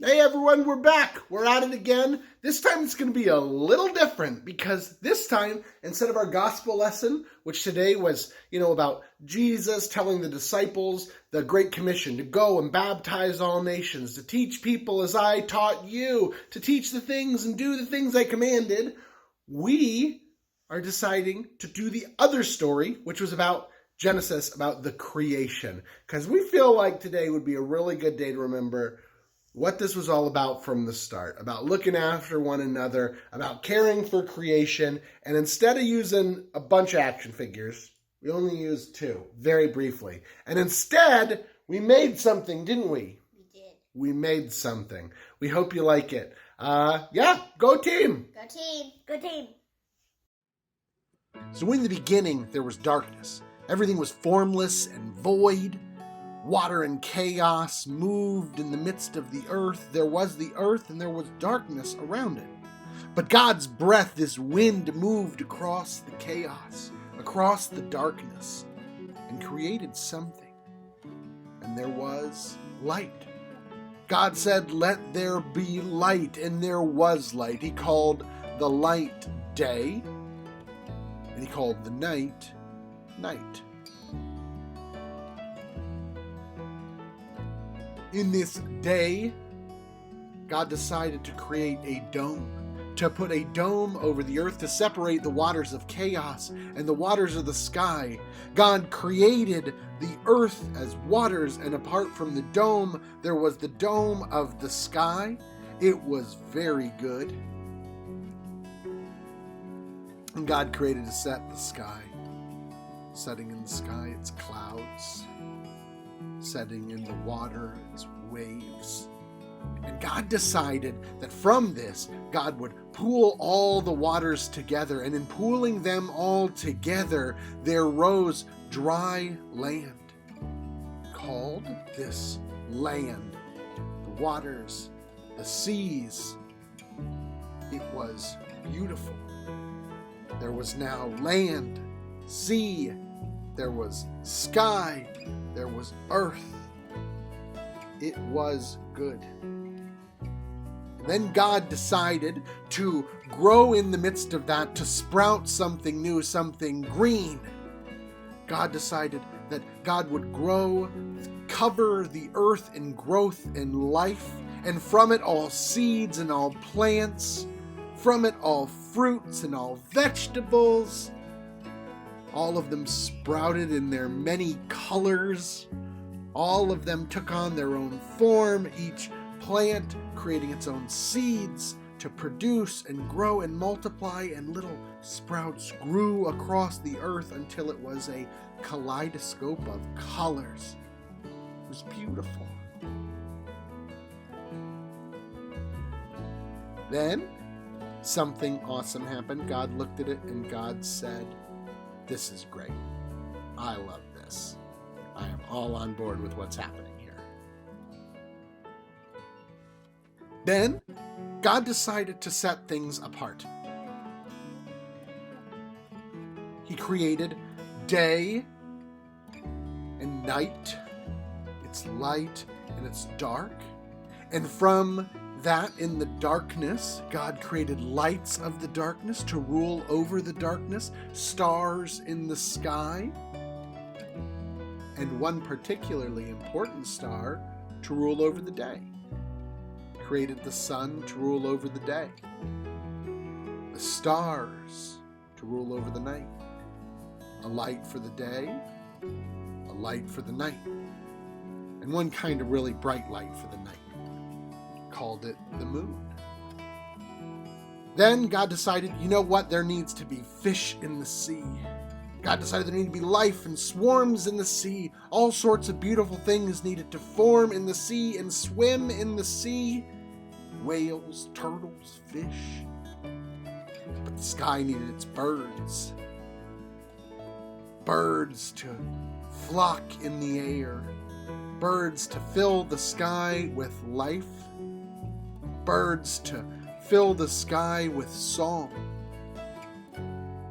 Hey everyone, we're back. We're at it again. This time it's going to be a little different because this time, instead of our gospel lesson, which today was, about Jesus telling the disciples the Great Commission to go and baptize all nations, to teach people as I taught you, to teach the things and do the things I commanded, we are deciding to do the other story, which was about Genesis, about the creation. Because we feel like today would be a really good day to remember what this was all about from the start, about looking after one another, about caring for creation, and instead of using a bunch of action figures, we only used two, very briefly. And instead, we made something, didn't we? We did. We made something. We hope you like it. Go team! Go team! Go team! So in the beginning, there was darkness. Everything was formless and void. Water and chaos moved in the midst of the earth. There was the earth and there was darkness around it. But God's breath, this wind, moved across the chaos, across the darkness, and created something. And there was light. God said, "Let there be light," and there was light. He called the light day, and he called the night, night. In this day, God decided to create a dome, to put a dome over the earth to separate the waters of chaos and the waters of the sky. God created the earth as waters, and apart from the dome, there was the dome of the sky. It was very good. And God created to set the sky. Setting in the sky, it's clouds. Setting in the water, it's waves. And God decided that from this, God would pool all the waters together. And in pooling them all together, there rose dry land. Called this land, the waters, the seas. It was beautiful. There was now land, sea, there was sky, there was earth. It was good. And then God decided to grow in the midst of that, to sprout something new, something green. God decided that God would grow, cover the earth in growth and life, and from it all seeds and all plants, from it all fruits and all vegetables. All of them sprouted in their many colors. All of them took on their own form, each plant creating its own seeds to produce and grow and multiply, and little sprouts grew across the earth until it was a kaleidoscope of colors. It was beautiful. Then something awesome happened. God looked at it and God said, "This is great. I love this. I am all on board with what's happening here." Then, God decided to set things apart. He created day and night. It's light and it's dark. And from that, in the darkness, God created lights of the darkness to rule over the darkness, stars in the sky, and one particularly important star to rule over the day. Created the sun to rule over the day, the stars to rule over the night, a light for the day, a light for the night, and one kind of really bright light for the night. Called it the moon. Then God decided, you know what? There needs to be fish in the sea. God decided there needed to be life and swarms in the sea. All sorts of beautiful things needed to form in the sea and swim in the sea. Whales, turtles, fish. But the sky needed its birds. Birds to flock in the air. Birds to fill the sky with life. Birds to fill the sky with song.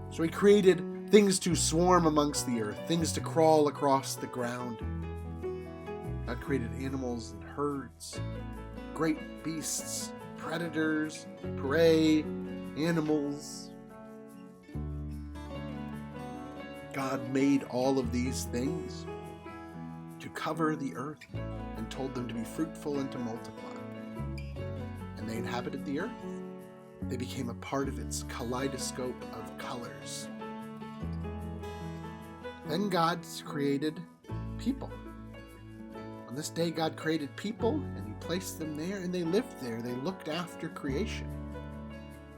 So he created things to swarm amongst the earth, things to crawl across the ground. God created animals and herds. great beasts, predators, prey, animals. God made all of these things to cover the earth and told them to be fruitful and to multiply. And they inhabited the earth. They became a part of its kaleidoscope of colors. Then God created people. On this day, God created people, and He placed them there, and they lived there. They looked after creation.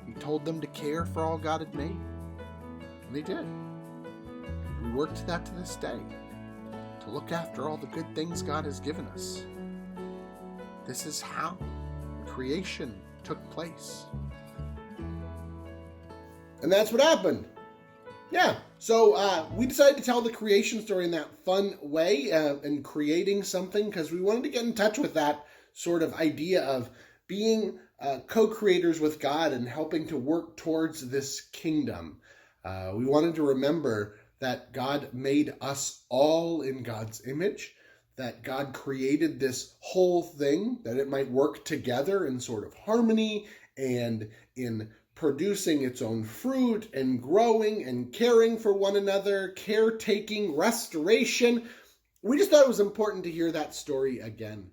He told them to care for all God had made. And they did. We work to that to this day, to look after all the good things God has given us. This is how creation took place. And that's what happened. Yeah, so we decided to tell the creation story in that fun way and creating something because we wanted to get in touch with that sort of idea of being co-creators with God and helping to work towards this kingdom. We wanted to remember that God made us all in God's image, that God created this whole thing, that it might work together in sort of harmony and in producing its own fruit and growing and caring for one another, caretaking, restoration. We just thought it was important to hear that story again.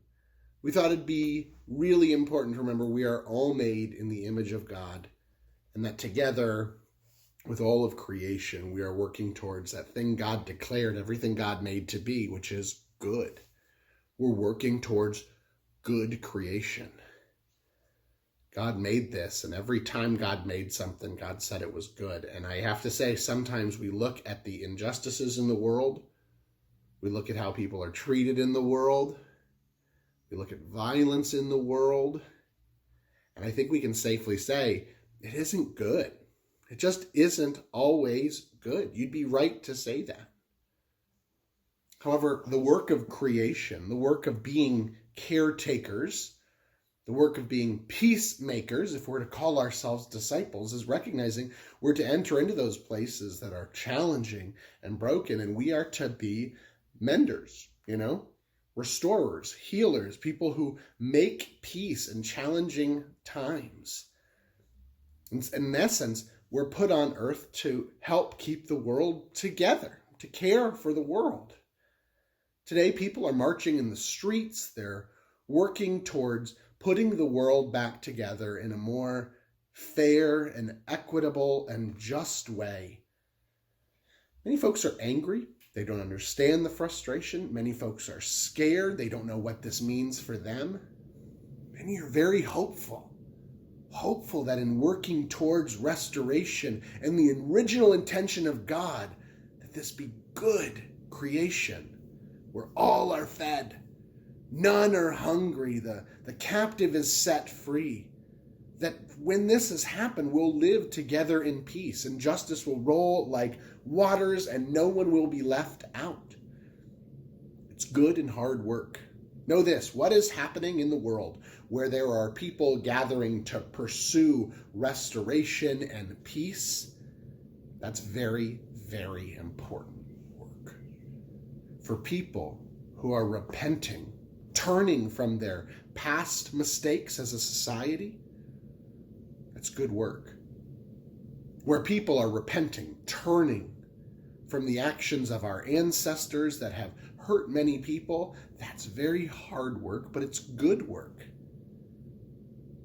We thought it'd be really important to remember we are all made in the image of God, and that together with all of creation, we are working towards that thing God declared everything God made to be, which is good. We're working towards good creation. God made this, and every time God made something, God said it was good. And I have to say, sometimes we look at the injustices in the world, we look at how people are treated in the world, we look at violence in the world, and I think we can safely say, it isn't good. It just isn't always good. You'd be right to say that. However, the work of creation, the work of being caretakers, the work of being peacemakers, if we're to call ourselves disciples, is recognizing we're to enter into those places that are challenging and broken, and we are to be menders, restorers, healers, people who make peace in challenging times. In essence, we're put on earth to help keep the world together, to care for the world. Today, people are marching in the streets. They're working towards putting the world back together in a more fair and equitable and just way. Many folks are angry. They don't understand the frustration. Many folks are scared. They don't know what this means for them. Many are very hopeful that in working towards restoration and the original intention of God, that this be good creation, where all are fed, none are hungry, the captive is set free, that when this has happened, we'll live together in peace and justice will roll like waters and no one will be left out. It's good and hard work. Know this, what is happening in the world where there are people gathering to pursue restoration and peace? That's very, very important work. For people who are repenting, turning from their past mistakes as a society, that's good work. Where people are repenting, turning from the actions of our ancestors that have hurt many people, that's very hard work, but it's good work.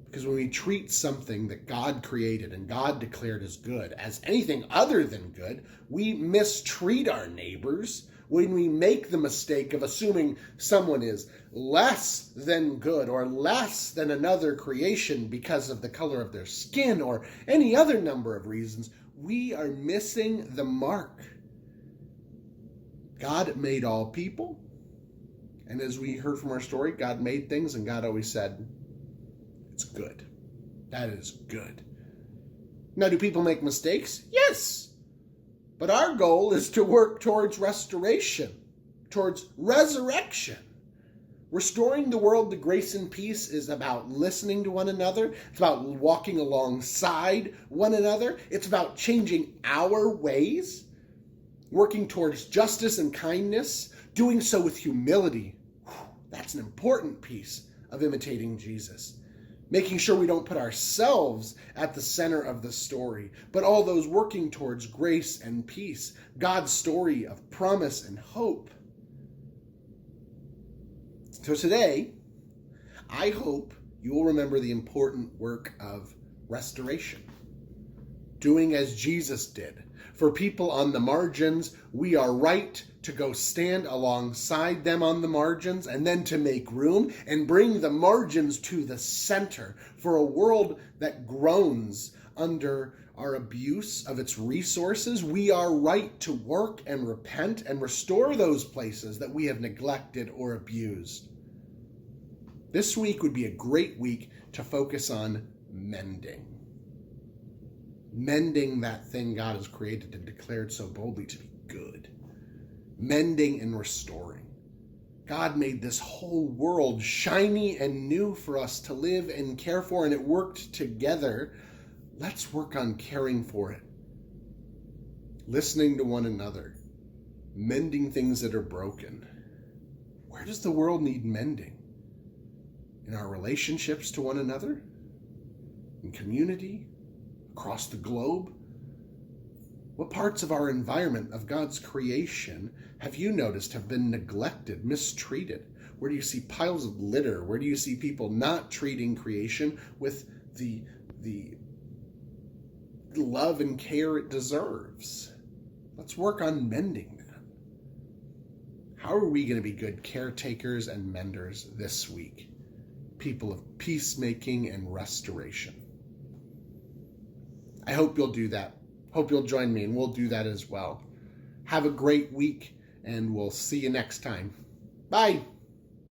Because when we treat something that God created and God declared as good as anything other than good, we mistreat our neighbors when we make the mistake of assuming someone is less than good or less than another creation because of the color of their skin or any other number of reasons. We are missing the mark. God made all people, and as we heard from our story, God made things, and God always said, it's good. That is good. Now, do people make mistakes? Yes. But our goal is to work towards restoration, towards resurrection. Restoring the world to grace and peace is about listening to one another. It's about walking alongside one another. It's about changing our ways, working towards justice and kindness, doing so with humility. That's an important piece of imitating Jesus. Making sure we don't put ourselves at the center of the story, but all those working towards grace and peace, God's story of promise and hope. So today, I hope you will remember the important work of restoration. Doing as Jesus did. For people on the margins, we are right to go stand alongside them on the margins and then to make room and bring the margins to the center. For a world that groans under our abuse of its resources, we are right to work and repent and restore those places that we have neglected or abused. This week would be a great week to focus on mending. Mending that thing God has created and declared so boldly to be good. Mending and restoring. God made this whole world shiny and new for us to live and care for, and it worked together. Let's work on caring for it. Listening to one another. Mending things that are broken. Where does the world need mending? In our relationships to one another? In community? Across the globe? What parts of our environment, of God's creation, have you noticed have been neglected, mistreated? Where do you see piles of litter? Where do you see people not treating creation with the love and care it deserves? Let's work on mending that. How are we going to be good caretakers and menders this week? People of peacemaking and restoration. I hope you'll do that. Hope you'll join me and we'll do that as well. Have a great week and we'll see you next time. Bye.